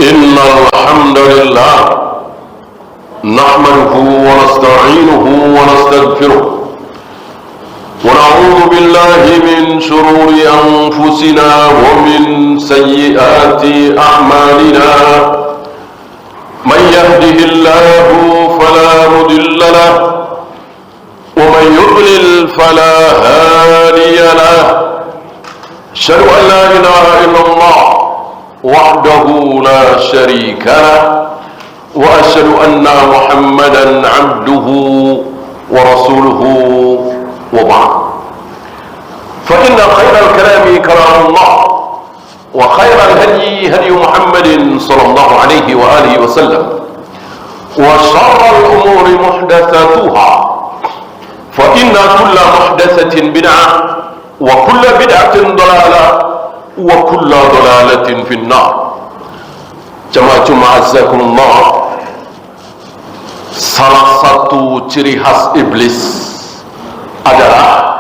إن الحمد لله نحمده ونستعينه ونستغفره ونعوذ بالله من شرور أنفسنا ومن سيئات أعمالنا من يهده الله فلا مضل له ومن يضلل فلا هادي له أشهد أن لا إله إلا الله وحده لا شريك له وأشهد أن محمدا عبده ورسوله وبعد فإن خير الكلام كلام الله وخير الهدي هدي محمد صلى الله عليه وآله وسلم وشر الأمور محدثاتها فإن كل محدثة بدعة وكل بدعة ضلالة وكل ضلالة في النار. Jamaah azakumullah, salah satu ciri khas iblis adalah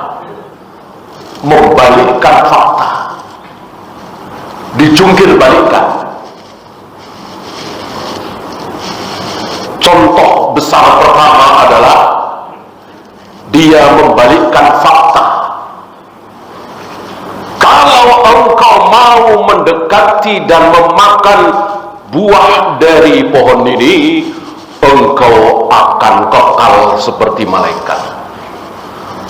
membalikkan fakta, dijungkir balikkan. Contoh besar pertama adalah dia membalikkan fakta. Kalau engkau mau mendekati dan memakan buah dari pohon ini, engkau akan kekal seperti malaikat.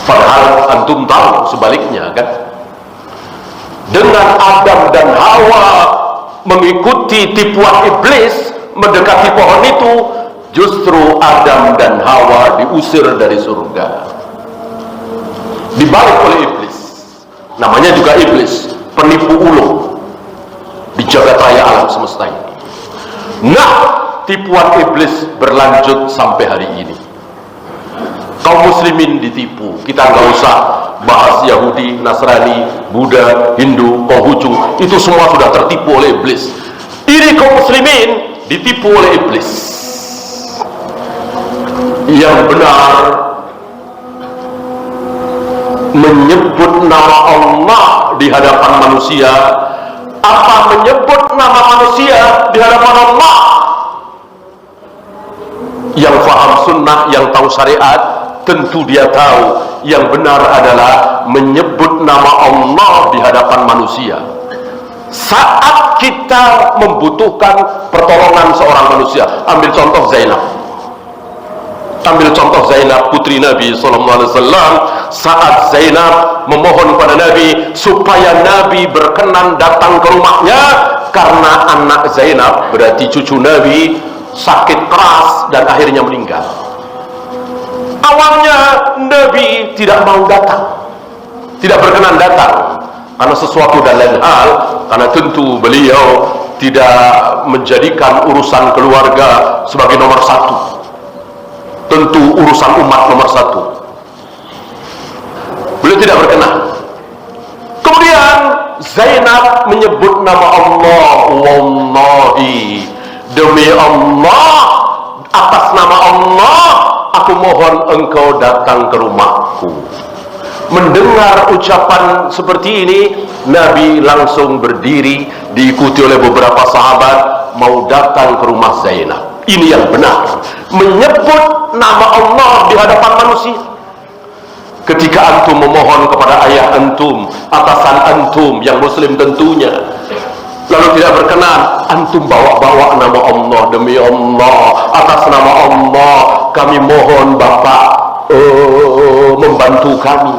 Padahal antum tahu sebaliknya, kan? Dengan Adam dan Hawa mengikuti tipuan iblis mendekati pohon itu, justru Adam dan Hawa diusir dari surga, dibalik oleh iblis. Namanya juga iblis, penipu ulung di jagat raya alam semesta ini. Nah, tipuan iblis berlanjut sampai hari ini. Kaum muslimin ditipu. Kita nggak usah bahas Yahudi, Nasrani, Buddha, Hindu, Konghucu. Itu semua sudah tertipu oleh iblis. Ini kaum muslimin ditipu oleh iblis. Yang benar menyebut nama Allah di hadapan manusia, apa menyebut nama manusia di hadapan Allah? Yang faham sunnah, yang tahu syariat, tentu dia tahu yang benar adalah menyebut nama Allah di hadapan manusia. Saat kita membutuhkan pertolongan seorang manusia, ambil contoh Zainab. Ambil contoh Zainab, putri Nabi SAW. Saat Zainab memohon pada Nabi supaya Nabi berkenan datang ke rumahnya, karena anak Zainab, berarti cucu Nabi, sakit keras dan akhirnya meninggal. Awalnya Nabi tidak mau datang, tidak berkenan datang karena sesuatu dan lain hal, karena tentu beliau tidak menjadikan urusan keluarga sebagai nomor satu. Tentu urusan umat nomor satu. Beliau tidak berkenan. Kemudian Zainab menyebut nama Allah. Wallahi, demi Allah, atas nama Allah, aku mohon engkau datang ke rumahku. Mendengar ucapan seperti ini, Nabi langsung berdiri, diikuti oleh beberapa sahabat, mau datang ke rumah Zainab. Ini yang benar, menyebut nama Allah di hadapan manusia. Ketika antum memohon kepada ayah antum, atasan antum yang muslim tentunya, lalu tidak berkenan, antum bawa-bawa nama Allah. Demi Allah, atas nama Allah, kami mohon Bapak membantu kami,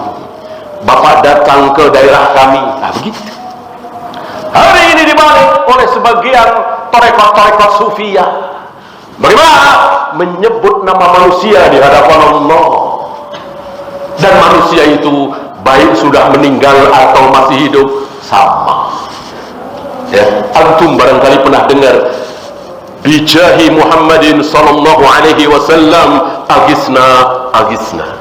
Bapak datang ke daerah kami. Nah, begitu. Hari ini dibalik oleh sebagian tarekat-tarekat sufiyah. Bagaimana menyebut nama manusia di hadapan Allah, dan manusia itu baik sudah meninggal atau masih hidup sama. Ya, antum barangkali pernah dengar bijahi Muhammadin sallallahu alaihi wasallam agisna agisna.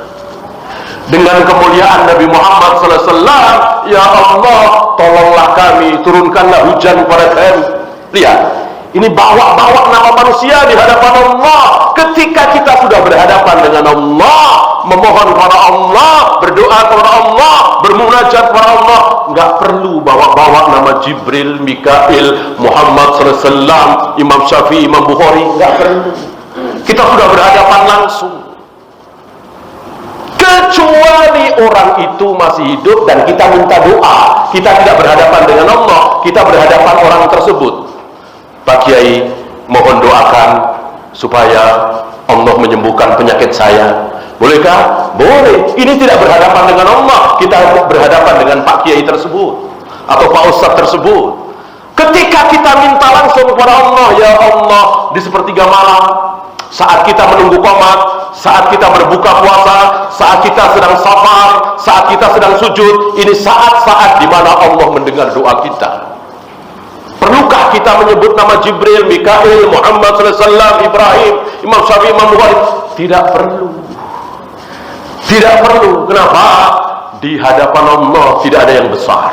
Dengan kemuliaan Nabi Muhammad sallallahu alaihi wasallam, ya Allah, tolonglah kami, turunkanlah hujan kepada kami. Lihat, ini bawa-bawa nama manusia di hadapan Allah. Ketika kita sudah berhadapan dengan Allah, memohon kepada Allah, berdoa kepada Allah, bermunajat kepada Allah. Nggak perlu bawa-bawa nama Jibril, Mikail, Muhammad sallallahu alaihi wasallam, Imam Syafi'i, Imam Bukhari. Nggak perlu. Kita sudah berhadapan langsung. Kecuali orang itu masih hidup dan kita minta doa, kita tidak berhadapan dengan Allah, kita berhadapan orang tersebut. Pak Kiai, mohon doakan supaya Allah menyembuhkan penyakit saya. Bolehkah? Boleh. Ini tidak berhadapan dengan Allah, kita berhadapan dengan Pak Kiai tersebut atau Pak Ustadz tersebut. Ketika kita minta langsung kepada Allah, ya Allah, di sepertiga malam, saat kita menunggu qomat, saat kita berbuka puasa, saat kita sedang safar, saat kita sedang sujud, ini saat-saat di mana Allah mendengar doa kita. Perlukah kita menyebut nama Jibril, Mikail, Muhammad sallallahu alaihi wasallam, Ibrahim, Imam Syafi'i, Imam Bukhari? Tidak perlu. Tidak perlu. Kenapa? Di hadapan Allah tidak ada yang besar.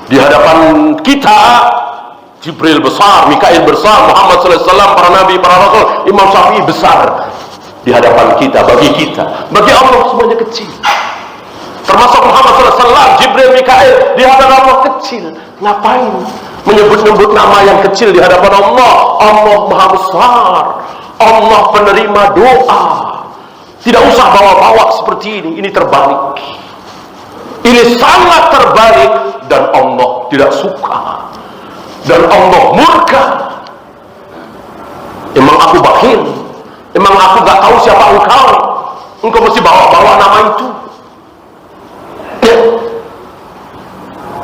Di hadapan kita, Jibril besar, Mikail besar, Muhammad sallallahu alaihi wasallam, para nabi, para rasul, Imam Syafi'i besar. Di hadapan kita, bagi Allah semuanya kecil. Termasuk Muhammad sallallahu alaihi wasallam, Jibril, Mikail, di hadapan Allah kecil. Ngapain menyebut-nyebut nama yang kecil di hadapan Allah? Allah Maha Besar, Allah penerima doa. Tidak usah bawa-bawa seperti ini terbalik. Ini sangat terbalik dan Allah tidak suka. Dan Allah murka. Emang aku bakhil? Emang aku gak tahu siapa engkau? Engkau mesti bawa-bawa nama itu.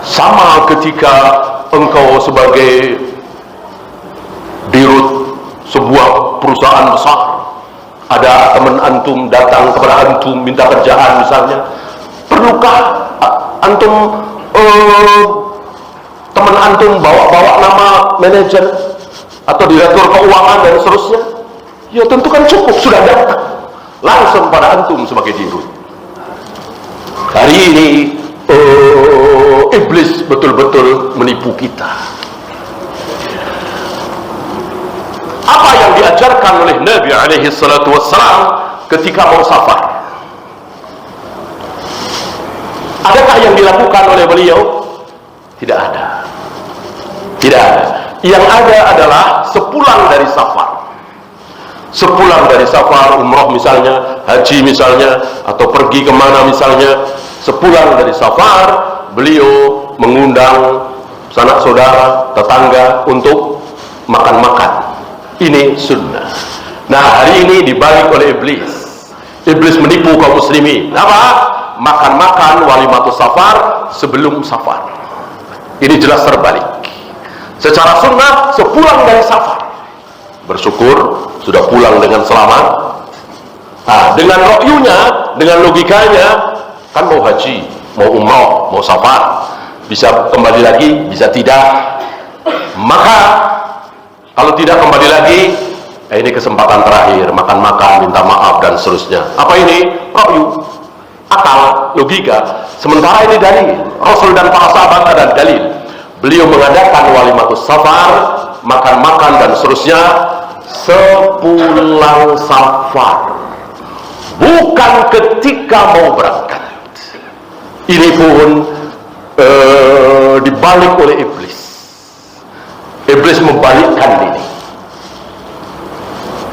Sama ketika engkau sebagai dirut sebuah perusahaan besar, ada teman antum datang kepada antum minta kerjaan misalnya, perlukah antum teman antum bawa-bawa nama manajer atau direktur keuangan dan seterusnya? Ya tentu kan cukup, sudah datang langsung pada antum sebagai dirut. Hari ini iblis betul-betul menipu kita. Apa yang diajarkan oleh Nabi alaihi salatu wassalam ketika mau safar? Adakah yang dilakukan oleh beliau? Tidak ada. Tidak ada. Yang ada adalah sepulang dari safar. Sepulang dari safar, umrah misalnya, haji misalnya, atau pergi kemana misalnya, sepulang dari safar, beliau mengundang sanak saudara, tetangga untuk makan-makan. Ini sunnah. Nah, hari ini dibalik oleh iblis. Iblis menipu kaum muslimin. Apa? Makan-makan walimatus safar sebelum safar. Ini jelas terbalik. Secara sunnah, sepulang dari safar, bersyukur sudah pulang dengan selamat. Nah, dengan rokyunya, dengan logikanya, kan mau haji, mau umrah, mau safar, bisa kembali lagi, bisa tidak. Maka kalau tidak kembali lagi, ini kesempatan terakhir, makan-makan, minta maaf dan seterusnya. Apa ini? Rokyu, akal, logika. Sementara ini dalil. Rasul dan para sahabat ada dalil. Beliau mengadakan walimatus safar, makan-makan dan seterusnya sepulang safar, bukan ketika mau berangkat. Ini pun dibalik oleh iblis. Iblis membalikkan ini.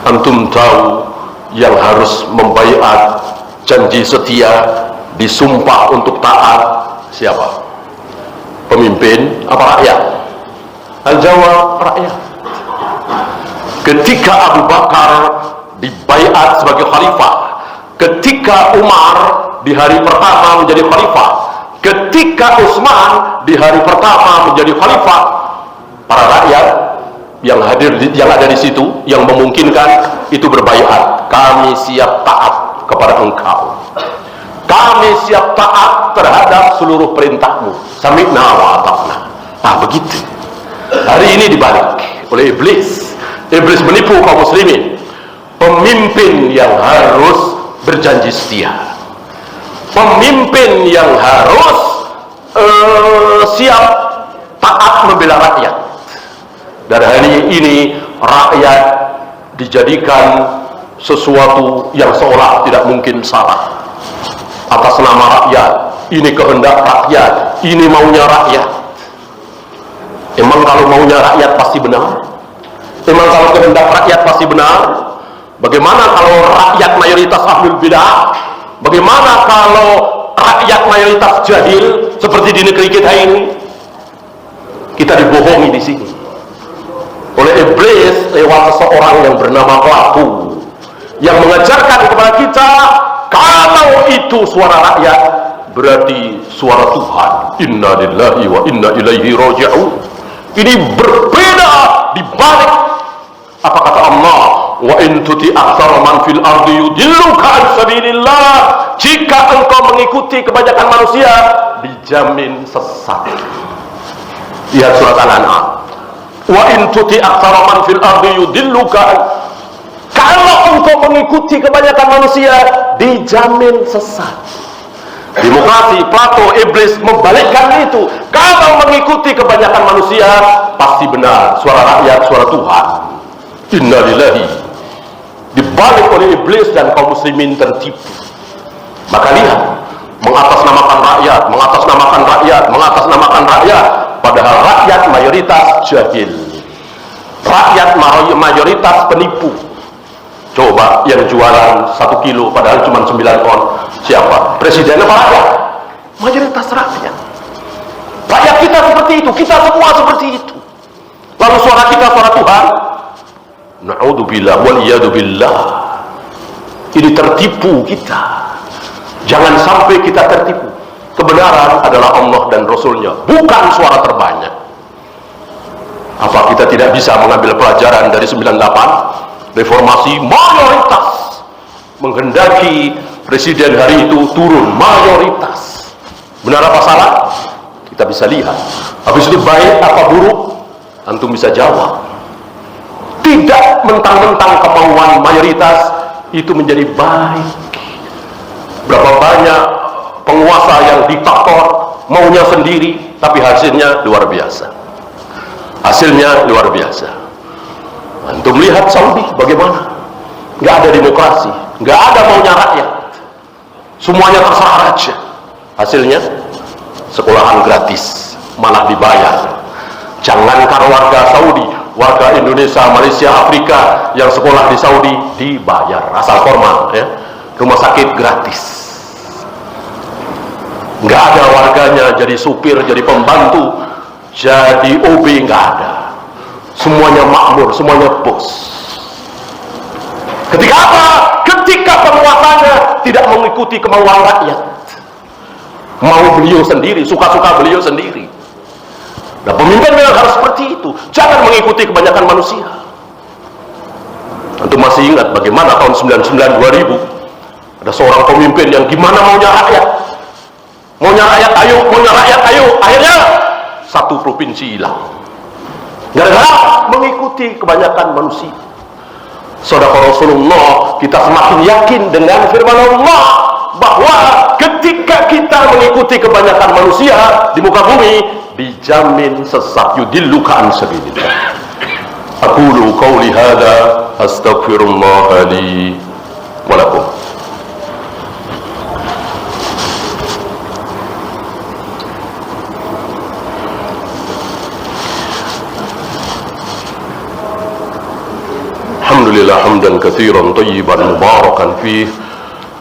Antum tahu yang harus membaiat janji setia, disumpah untuk taat, siapa? Pemimpin apa rakyat? Al-jawab rakyat. Ketika Abu Bakar dibaiat sebagai khalifah, ketika Umar di hari pertama menjadi khalifah, ketika Utsman di hari pertama menjadi khalifah, para rakyat yang hadir, yang ada di situ, yang memungkinkan itu berbaiat. Kami siap taat kepada engkau. Kami siap taat terhadap seluruh perintahmu. Sami'na wa ata'na. Nah, begitu. Hari ini dibalik oleh iblis. Iblis menipu kaum muslimin. Pemimpin yang harus berjanji setia, pemimpin yang harus siap taat membela rakyat. Dan hari ini rakyat dijadikan sesuatu yang seolah tidak mungkin salah atas nama rakyat. Ini kehendak rakyat, ini maunya rakyat. Emang kalau maunya rakyat pasti benar? Emang kalau kehendak rakyat pasti benar? Bagaimana kalau rakyat mayoritas ahlul bidah? Bagaimana kalau rakyat mayoritas jahil seperti di negeri kita ini? Kita dibohongi di sini oleh iblis lewat seseorang yang bernama pelaku, yang mengajarkan kepada kita kalau itu suara rakyat berarti suara Tuhan. Inna lillahi wa inna ilaihi raji'un. Ini berbeda dibalik apa kata Allah, wa in tuti aktsara man fil ardi yudilluka an sabilillah. Jika engkau mengikuti kebanyakan manusia dijamin sesat. Lihat surat Al-An'am. Wa in tuti aktsara man fil ardi yudilluka. Kalau engkau mengikuti kebanyakan manusia dijamin sesat. Demokrasi, Plato, iblis membalikkan itu. Kalau mengikuti kebanyakan manusia pasti benar, suara rakyat, suara Tuhan. Inna lillahi. Dibalik oleh iblis dan kaum muslimin tertipu. Maka lihat, mengatasnamakan rakyat, mengatasnamakan rakyat, mengatasnamakan rakyat, padahal rakyat mayoritas jahil, rakyat mayoritas penipu. Coba yang jualan 1 kilo padahal cuma 9 on, siapa? Presiden apa rakyat? Mayoritas rakyat. Rakyat kita seperti itu, kita semua seperti itu. Lalu suara kita suara Tuhan? Na'udzubillah waliyadzubillah. Ini tertipu kita. Jangan sampai kita tertipu. Kebenaran adalah Allah dan Rasulnya, bukan suara terbanyak. Apa kita tidak bisa mengambil pelajaran dari 98? Reformasi mayoritas menghendaki presiden hari itu turun, mayoritas. Benar apa salah? Kita bisa lihat. Habis itu baik apa buruk? Antum bisa jawab. Tidak mentang-mentang kemauan mayoritas itu menjadi baik. Berapa banyak penguasa yang diktator maunya sendiri, tapi hasilnya luar biasa. Hasilnya luar biasa. Antum lihat Saudi bagaimana? Nggak ada demokrasi, nggak ada maunya rakyat, semuanya terserah raja. Hasilnya sekolahan gratis, malah dibayar. Jangankan warga Saudi, warga Indonesia, Malaysia, Afrika yang sekolah di Saudi dibayar, asal formal ya. Rumah sakit gratis. Nggak ada warganya jadi supir, jadi pembantu, jadi OB, nggak ada. Semuanya makmur, semuanya bos. Ketika apa? Ketika penguasanya tidak mengikuti kemauan rakyat, mau beliau sendiri, suka-suka beliau sendiri. Nah, pemimpin memang harus seperti itu. Jangan mengikuti kebanyakan manusia. Antum masih ingat bagaimana tahun 99-2000 ada seorang pemimpin yang gimana maunya rakyat, ayo, maunya rakyat, ayo. Akhirnya satu provinsi hilang. Gara-gara mengikuti kebanyakan manusia. Saudara Rasulullah, kita semakin yakin dengan firman Allah bahwa ketika kita mengikuti kebanyakan manusia di muka bumi dijamin sesat. Yudilluka an sabilillah. Aqulu qawli hadza astaghfirullah li wa lakum. Alhamdulillah hamdan katsiran thayyiban mubarakan fih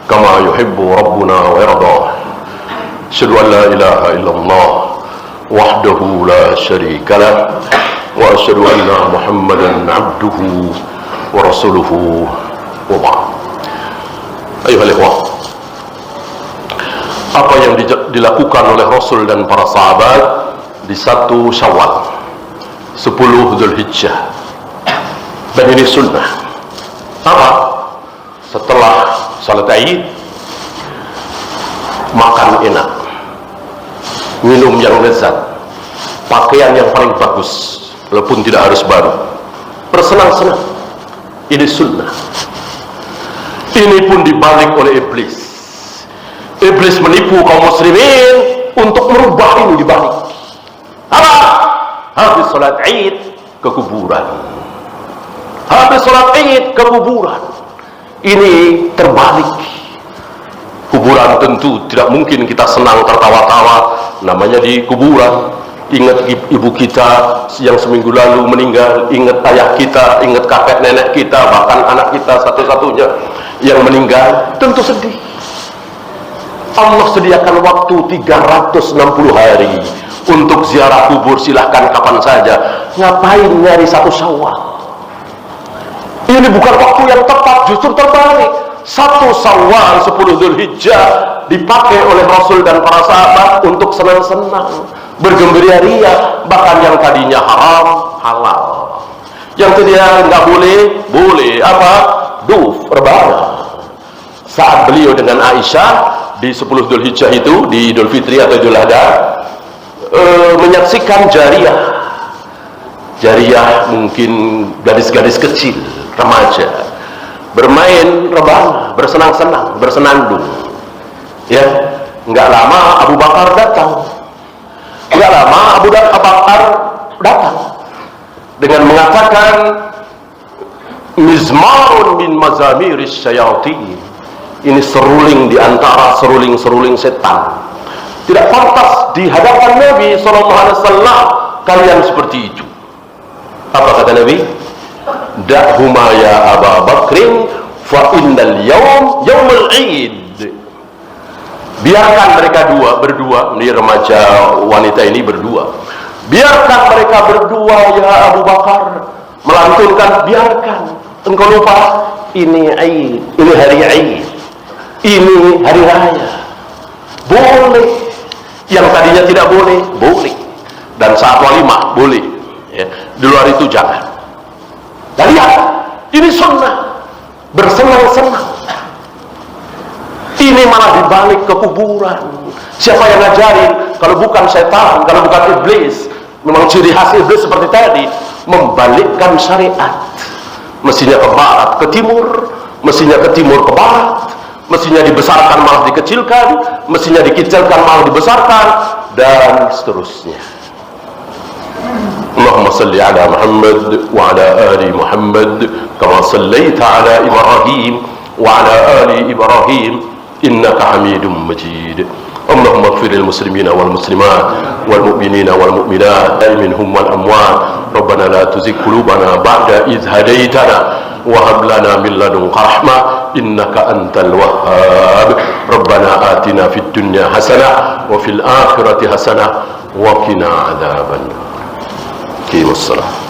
kama yuhibbu rabbuna wa yarda. Asyhadu an la ilaha illallah wahdahu la syarika lah wa asyhadu anna Muhammadan abduhu wa rasuluhu wa ba'd. Ayuhal ikhwah, apa yang dilakukan oleh Rasul dan para sahabat di 1 Syawal 10 Dzulhijjah, dan ini sunnah. Apa? Setelah salat Id, makan enak, minum yang lezat, pakaian yang paling bagus, walaupun tidak harus baru, bersenang-senang. Ini sunnah. Ini pun dibalik oleh iblis. Iblis menipu kaum muslimin untuk merubah ini dibalik. Apa? Habis salat Id ke kuburan. Habis sholat Id ke kuburan. ini terbalik. Kuburan tentu tidak mungkin kita senang tertawa-tawa, namanya di kuburan. Ingat ibu kita yang seminggu lalu meninggal, ingat ayah kita, ingat kakek nenek kita, bahkan anak kita satu-satunya yang meninggal, tentu sedih. Allah sediakan waktu 360 hari untuk ziarah kubur, silahkan kapan saja. Ngapain nyari 1 Syawal? Ini bukan waktu yang tepat, justru terbalik. 1 Syawal 10 Dzulhijjah dipakai oleh Rasul dan para sahabat untuk senang-senang, bergembira-ria, bahkan yang tadinya haram halal, yang tadinya nggak boleh boleh. Apa? Duf, rebana. Saat beliau dengan Aisyah di 10 Dzulhijjah itu, di Idul Fitri atau Idul Adha, menyaksikan jariyah mungkin gadis-gadis kecil, remaja, bermain rebana, bersenang-senang, bersenandung. Ya, nggak lama Abu Bakar datang. Nggak lama Abu Bakar datang dengan mengatakan, mizmarun min mazamiris syayatin. Ini seruling di antara seruling-seruling setan. Tidak pantas di hadapan Nabi SAW kalian seperti itu. Apa kata Nabi? Da'huma ya Aba Bakrin fa innal yawm yawmul Eid. Biarkan mereka berdua, ini remaja wanita ini berdua. Biarkan mereka berdua ya Abu Bakar, melantunkan, biarkan. Engkau lupa ini Eid, ini hari Eid, ini hari raya. Boleh. Yang tadinya tidak boleh, boleh. Dan saat walimah boleh. Ya. Di luar itu jangan. Dan lihat, ini sunnah, bersenang-senang. Ini malah dibalik ke kuburan. Siapa yang ngajarin? Kalau bukan setan, kalau bukan iblis. Memang ciri khas iblis seperti tadi, membalikkan syariat. Mestinya ke barat, ke timur, mestinya ke timur, ke barat, mestinya dibesarkan malah dikecilkan, mestinya dikecilkan malah dibesarkan, dan seterusnya. Allahumma salli ala Muhammad wa ala ali Muhammad kama sallaita ala Ibrahim wa ala ali Ibrahim innaka Hamidum Majid. Allahumma ighfir lil muslimina wal muslimat wal mu'minina wal mu'minat minhum wal amwat. Rabbana la tuzigh qulubana ba'da idh hadaitana wa hab lana min ladunka rahmah innaka antal wahhab. Rabbana atina fid dunya hasanah wa fil akhirati hasanah wa qina adzaban nar. Qimus salah.